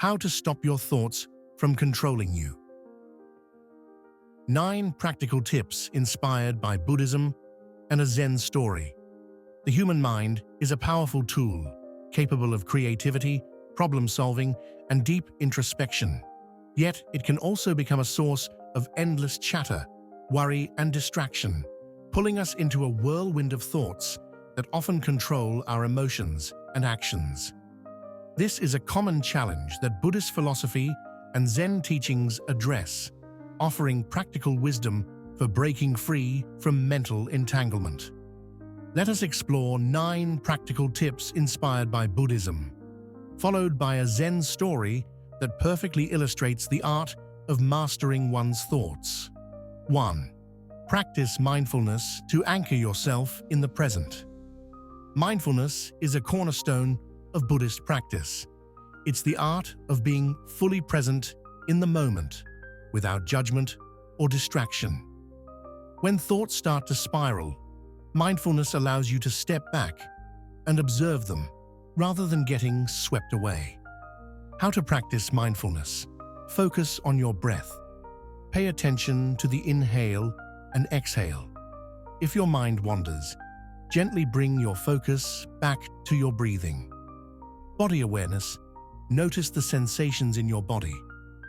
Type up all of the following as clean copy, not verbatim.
How to stop your thoughts from controlling you. 9 practical tips inspired by Buddhism and a Zen story. The human mind is a powerful tool, capable of creativity, problem-solving, and deep introspection. Yet, it can also become a source of endless chatter, worry, and distraction, pulling us into a whirlwind of thoughts that often control our emotions and actions. This is a common challenge that Buddhist philosophy and Zen teachings address, offering practical wisdom for breaking free from mental entanglement. Let us explore 9 practical tips inspired by Buddhism, followed by a Zen story that perfectly illustrates the art of mastering one's thoughts. 1. Practice mindfulness to anchor yourself in the present. Mindfulness is a cornerstone of Buddhist practice. It's the art of being fully present in the moment, without judgment or distraction. When thoughts start to spiral, mindfulness allows you to step back and observe them, rather than getting swept away. How to practice mindfulness? Focus on your breath. Pay attention to the inhale and exhale. If your mind wanders, gently bring your focus back to your breathing. Body awareness. Notice the sensations in your body,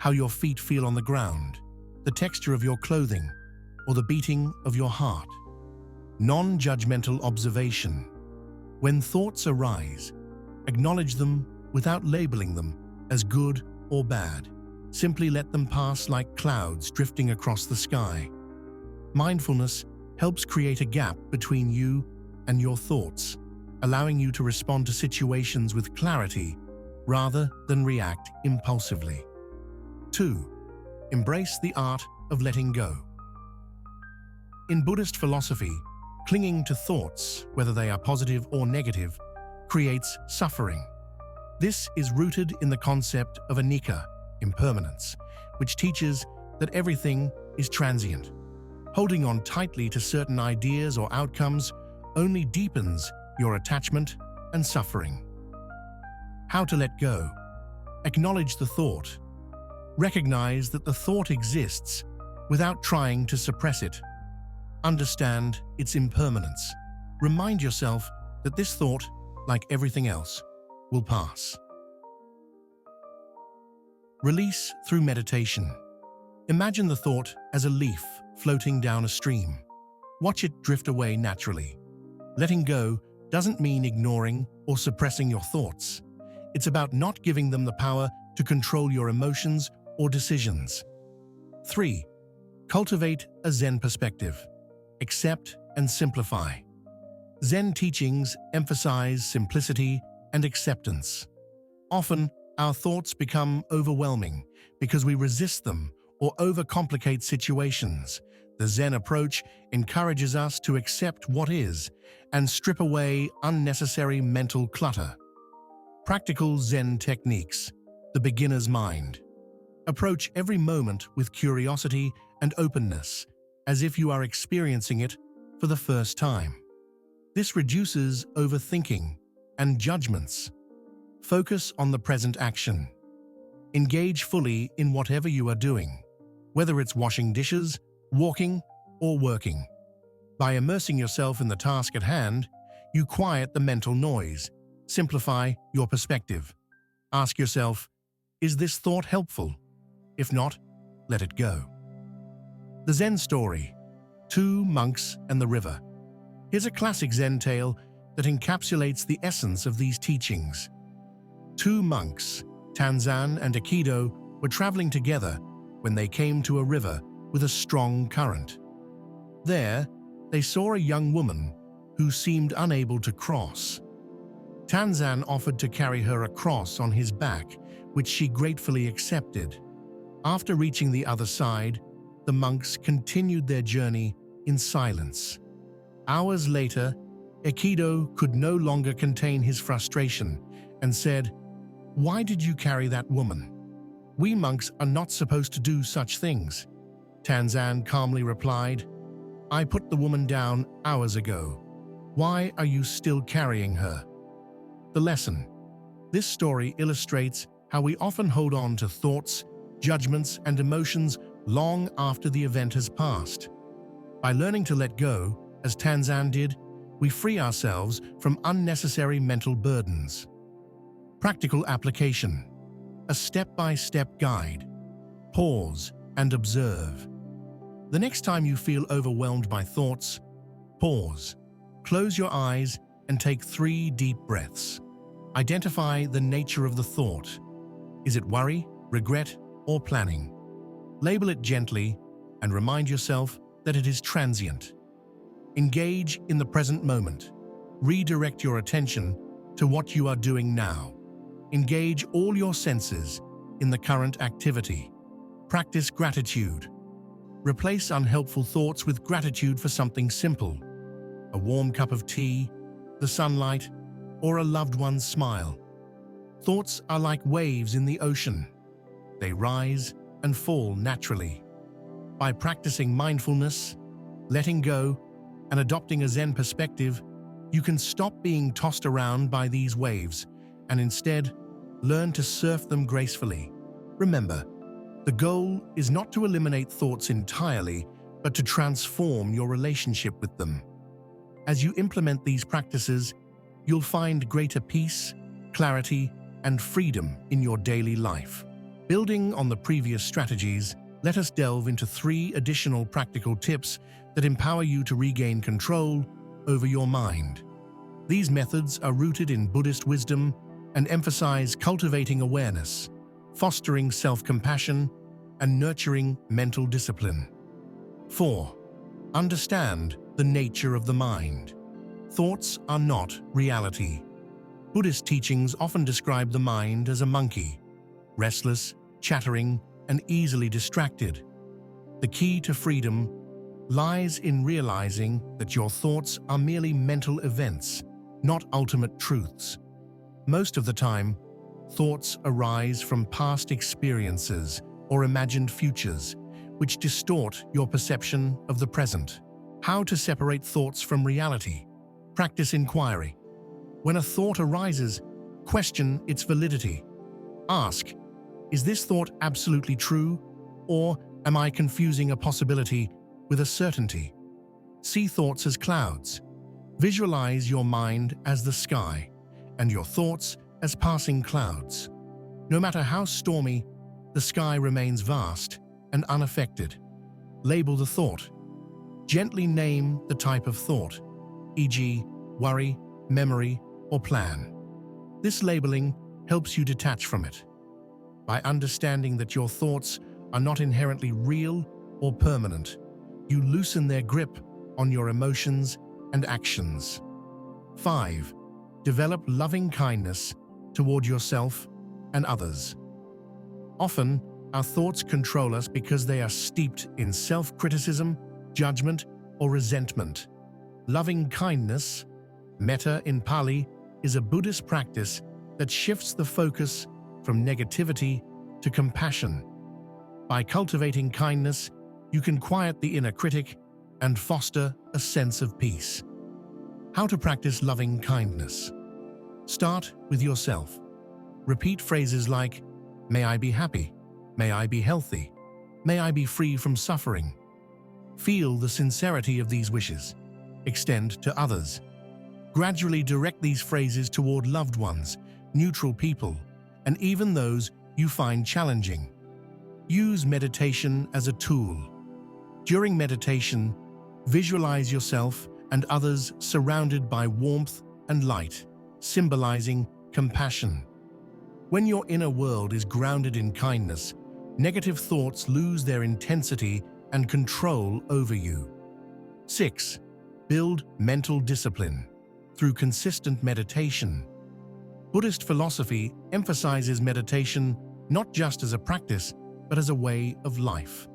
how your feet feel on the ground, the texture of your clothing, or the beating of your heart. Non-judgmental observation. When thoughts arise, acknowledge them without labeling them as good or bad. Simply let them pass like clouds drifting across the sky. Mindfulness helps create a gap between you and your thoughts, allowing you to respond to situations with clarity rather than react impulsively. 2. Embrace the art of letting go. In Buddhist philosophy, clinging to thoughts, whether they are positive or negative, creates suffering. This is rooted in the concept of anicca, impermanence, which teaches that everything is transient. Holding on tightly to certain ideas or outcomes only deepens your attachment and suffering. How to let go? Acknowledge the thought. Recognize that the thought exists without trying to suppress it. Understand its impermanence. Remind yourself that this thought, like everything else, will pass. Release through meditation. Imagine the thought as a leaf floating down a stream. Watch it drift away naturally. Letting go doesn't mean ignoring or suppressing your thoughts. It's about not giving them the power to control your emotions or decisions. 3. Cultivate a Zen perspective. Accept and simplify. Zen teachings emphasize simplicity and acceptance. Often, our thoughts become overwhelming because we resist them or overcomplicate situations. The Zen approach encourages us to accept what is and strip away unnecessary mental clutter. Practical Zen techniques. The beginner's mind. Approach every moment with curiosity and openness, as if you are experiencing it for the first time. This reduces overthinking and judgments. Focus on the present action. Engage fully in whatever you are doing, whether it's washing dishes, walking, or working. By immersing yourself in the task at hand, you quiet the mental noise, simplify your perspective. Ask yourself, is this thought helpful? If not, let it go. The Zen story. 2 monks and the river. Here's a classic Zen tale that encapsulates the essence of these teachings. 2 monks, Tanzan and Aikido, were traveling together when they came to a river with a strong current. There, they saw a young woman who seemed unable to cross. Tanzan offered to carry her across on his back, which she gratefully accepted. After reaching the other side, the monks continued their journey in silence. Hours later, Aikido could no longer contain his frustration and said, "Why did you carry that woman? We monks are not supposed to do such things." Tanzan calmly replied, "I put the woman down hours ago. Why are you still carrying her?" The lesson. This story illustrates how we often hold on to thoughts, judgments, and emotions long after the event has passed. By learning to let go, as Tanzan did, we free ourselves from unnecessary mental burdens. Practical application. A step-by-step guide. Pause and observe. The next time you feel overwhelmed by thoughts, pause, close your eyes, and take 3 deep breaths. Identify the nature of the thought. Is it worry, regret, or planning? Label it gently and remind yourself that it is transient. Engage in the present moment. Redirect your attention to what you are doing now. Engage all your senses in the current activity. Practice gratitude. Replace unhelpful thoughts with gratitude for something simple: a warm cup of tea, the sunlight, or a loved one's smile. Thoughts are like waves in the ocean. They rise and fall naturally. By practicing mindfulness, letting go, and adopting a Zen perspective, you can stop being tossed around by these waves and instead learn to surf them gracefully. Remember, the goal is not to eliminate thoughts entirely, but to transform your relationship with them. As you implement these practices, you'll find greater peace, clarity, and freedom in your daily life. Building on the previous strategies, let us delve into 3 additional practical tips that empower you to regain control over your mind. These methods are rooted in Buddhist wisdom and emphasize cultivating awareness, fostering self-compassion, and nurturing mental discipline. 4. Understand the nature of the mind. Thoughts are not reality. Buddhist teachings often describe the mind as a monkey, restless, chattering, and easily distracted. The key to freedom lies in realizing that your thoughts are merely mental events, not ultimate truths. Most of the time, thoughts arise from past experiences or imagined futures, which distort your perception of the present. How to separate thoughts from reality? Practice inquiry. When a thought arises, question its validity. Ask, is this thought absolutely true, or am I confusing a possibility with a certainty? See thoughts as clouds. Visualize your mind as the sky, and your thoughts as passing clouds. No matter how stormy, the sky remains vast and unaffected. Label the thought. Gently name the type of thought, e.g., worry, memory, or plan. This labeling helps you detach from it. By understanding that your thoughts are not inherently real or permanent, you loosen their grip on your emotions and actions. 5. Develop loving kindness toward yourself and others. Often, our thoughts control us because they are steeped in self-criticism, judgment, or resentment. Loving kindness, metta in Pali, is a Buddhist practice that shifts the focus from negativity to compassion. By cultivating kindness, you can quiet the inner critic and foster a sense of peace. How to practice loving kindness? Start with yourself. Repeat phrases like, "May I be happy," "May I be healthy," "May I be free from suffering." Feel the sincerity of these wishes. Extend to others. Gradually direct these phrases toward loved ones, neutral people, and even those you find challenging. Use meditation as a tool. During meditation, visualize yourself and others surrounded by warmth and light, symbolizing compassion. When your inner world is grounded in kindness, negative thoughts lose their intensity and control over you. 6. Build mental discipline through consistent meditation. Buddhist philosophy emphasizes meditation not just as a practice, but as a way of life.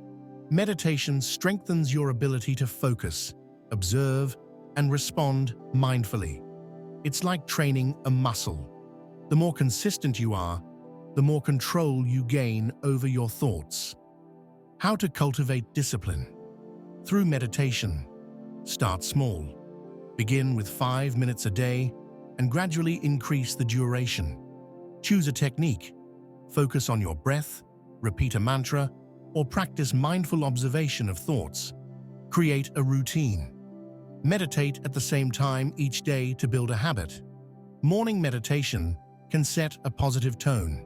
Meditation strengthens your ability to focus, observe, and respond mindfully. It's like training a muscle. The more consistent you are, the more control you gain over your thoughts. How to cultivate discipline? Through meditation. Start small. Begin with 5 minutes a day and gradually increase the duration. Choose a technique. focus on your breath, repeat a mantra, or practice mindful observation of thoughts. Create a routine. Meditate at the same time each day to build a habit. Morning meditation can set a positive tone,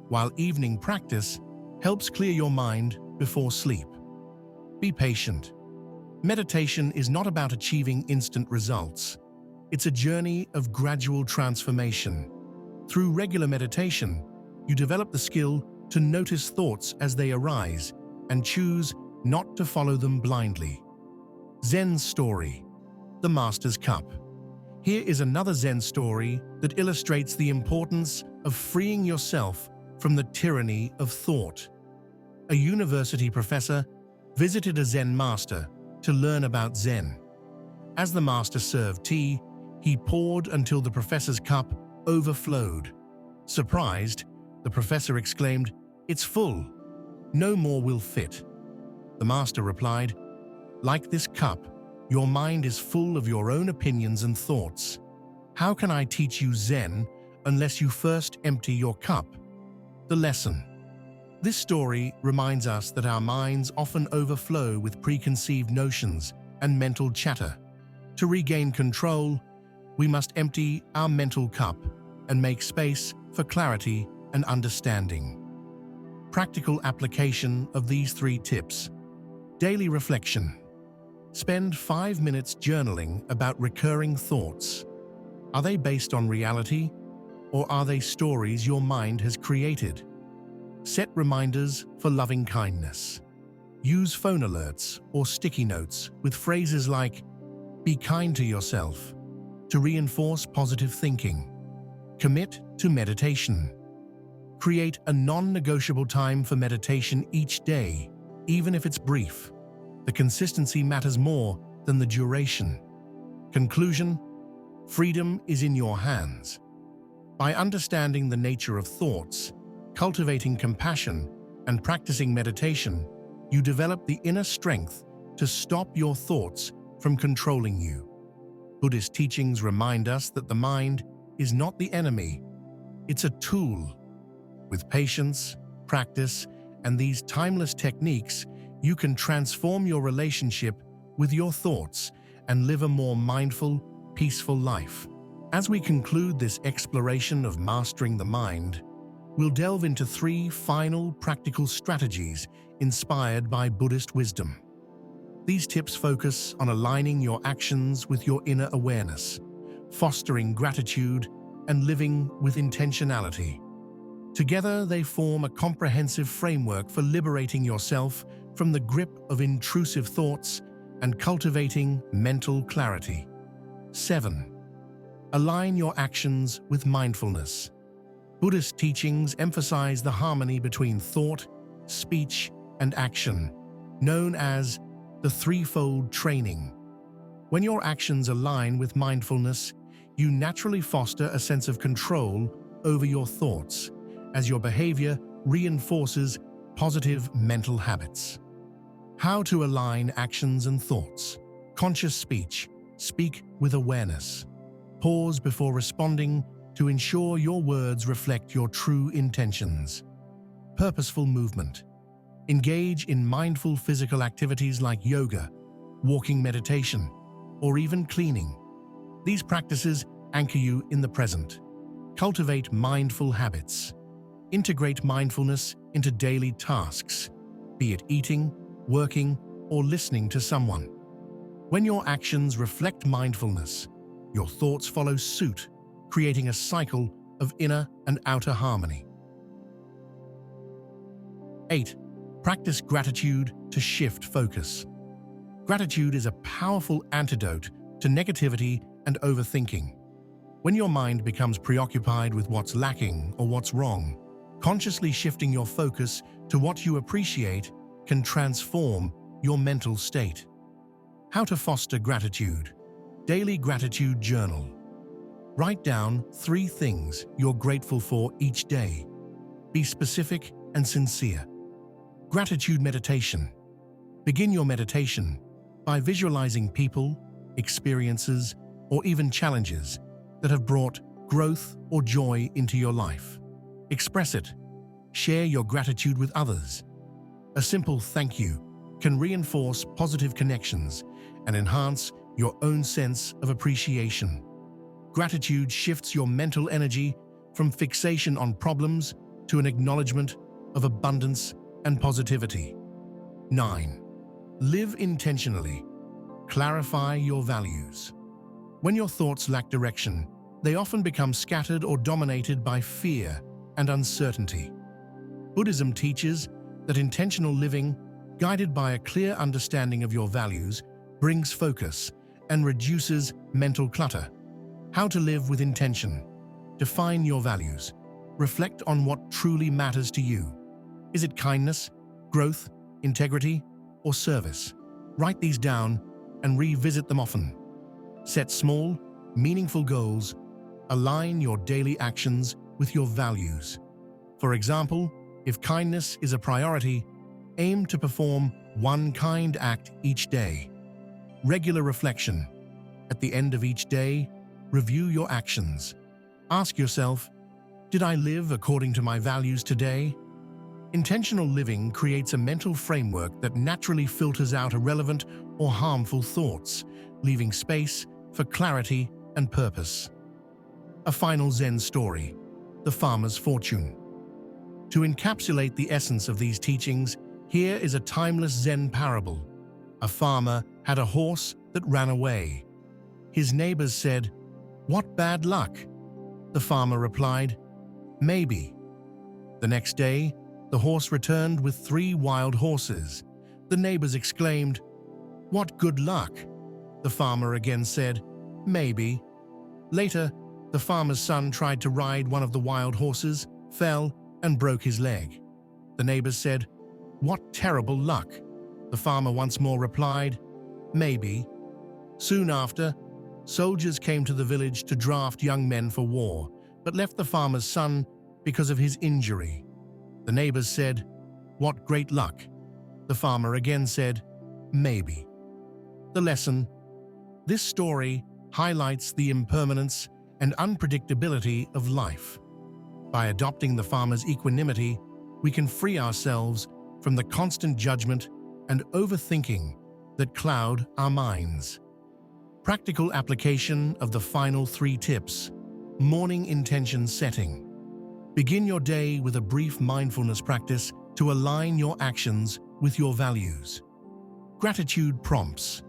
while evening practice helps clear your mind before sleep. Be patient. Meditation is not about achieving instant results. It's a journey of gradual transformation. Through regular meditation, you develop the skill to notice thoughts as they arise and choose not to follow them blindly. Zen story: The Master's Cup. Here is another Zen story that illustrates the importance of freeing yourself from the tyranny of thought. A university professor visited a Zen master to learn about Zen. As the master served tea, he poured until the professor's cup overflowed. Surprised, the professor exclaimed, "It's full. No more will fit." The master replied, "Like this cup, your mind is full of your own opinions and thoughts. How can I teach you Zen unless you first empty your cup?" The lesson. This story reminds us that our minds often overflow with preconceived notions and mental chatter. To regain control, we must empty our mental cup and make space for clarity and understanding. Practical application of these 3 tips. Daily reflection. Spend 5 minutes journaling about recurring thoughts. Are they based on reality, or are they stories your mind has created? Set reminders for loving kindness. Use phone alerts or sticky notes with phrases like, "Be kind to yourself," to reinforce positive thinking. Commit to meditation. Create a non-negotiable time for meditation each day, even if it's brief. The consistency matters more than the duration. Conclusion: freedom is in your hands. By understanding the nature of thoughts, cultivating compassion, and practicing meditation, you develop the inner strength to stop your thoughts from controlling you. Buddhist teachings remind us that the mind is not the enemy, it's a tool. With patience, practice, and these timeless techniques, you can transform your relationship with your thoughts and live a more mindful, peaceful life. As we conclude this exploration of mastering the mind, we'll delve into 3 final practical strategies inspired by Buddhist wisdom. These tips focus on aligning your actions with your inner awareness, fostering gratitude, and living with intentionality. Together, they form a comprehensive framework for liberating yourself from the grip of intrusive thoughts and cultivating mental clarity. 7. Align your actions with mindfulness. Buddhist teachings emphasize the harmony between thought, speech, and action, known as the threefold training. When your actions align with mindfulness, you naturally foster a sense of control over your thoughts, as your behavior reinforces positive mental habits. How to align actions and thoughts. Conscious speech. Speak with awareness. Pause before responding to ensure your words reflect your true intentions. Purposeful movement. Engage in mindful physical activities like yoga, walking meditation, or even cleaning. These practices anchor you in the present. Cultivate mindful habits. Integrate mindfulness into daily tasks, be it eating, working, or listening to someone. When your actions reflect mindfulness, your thoughts follow suit, creating a cycle of inner and outer harmony. 8. Practice gratitude to shift focus. Gratitude is a powerful antidote to negativity and overthinking. When your mind becomes preoccupied with what's lacking or what's wrong, consciously shifting your focus to what you appreciate can transform your mental state. How to foster gratitude. Daily gratitude journal. Write down 3 things you're grateful for each day. Be specific and sincere. Gratitude meditation. Begin your meditation by visualizing people, experiences, or even challenges that have brought growth or joy into your life. Express it. share your gratitude with others. A simple thank you can reinforce positive connections and enhance your own sense of appreciation. Gratitude shifts your mental energy from fixation on problems to an acknowledgement of abundance and positivity. 9. Live intentionally. Clarify your values. When your thoughts lack direction, they often become scattered or dominated by fear and uncertainty. Buddhism teaches that intentional living, guided by a clear understanding of your values, brings focus and reduces mental clutter. How to live with intention. Define your values. Reflect on what truly matters to you. Is it kindness, growth, integrity, or service? Write these down and revisit them often. Set small, meaningful goals. Align your daily actions with your values. For example, if kindness is a priority, aim to perform one kind act each day. Regular reflection. At the end of each day, review your actions. Ask yourself, did I live according to my values today? Intentional living creates a mental framework that naturally filters out irrelevant or harmful thoughts, leaving space for clarity and purpose. A final Zen story, The Farmer's Fortune. To encapsulate the essence of these teachings, here is a timeless Zen parable. A farmer had a horse that ran away. His neighbors said, "What bad luck?" The farmer replied, "Maybe." The next day, the horse returned with 3 wild horses. The neighbors exclaimed, "What good luck?" The farmer again said, "Maybe." Later, the farmer's son tried to ride one of the wild horses, fell, and broke his leg. The neighbors said, "What terrible luck?" The farmer once more replied, "Maybe." Soon after, soldiers came to the village to draft young men for war, but left the farmer's son because of his injury. The neighbors said, "What great luck?" The farmer again said, "Maybe." The lesson: this story highlights the impermanence and unpredictability of life. By adopting the farmer's equanimity, we can free ourselves from the constant judgment and overthinking that cloud our minds. Practical application of the final 3 tips. Morning intention setting. Begin your day with a brief mindfulness practice to align your actions with your values. Gratitude prompts.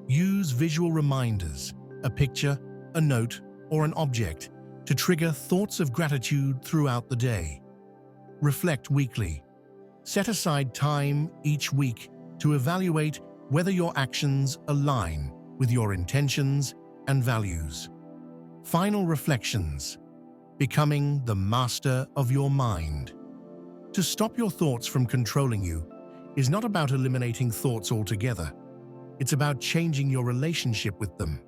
Use visual reminders, a picture, a note, or an object, to trigger thoughts of gratitude throughout the day. Reflect weekly. Set aside time each week to evaluate whether your actions align with your intentions and values. Final reflections. Becoming the master of your mind. To stop your thoughts from controlling you is not about eliminating thoughts altogether. It's about changing your relationship with them.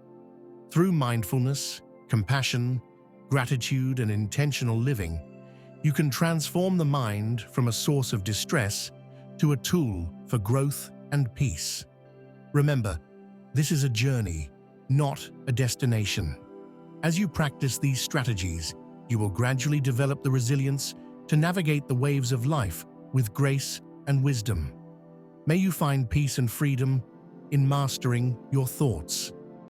Through mindfulness, compassion, gratitude, and intentional living, you can transform the mind from a source of distress to a tool for growth and peace. Remember, this is a journey, not a destination. As you practice these strategies, you will gradually develop the resilience to navigate the waves of life with grace and wisdom. May you find peace and freedom in mastering your thoughts.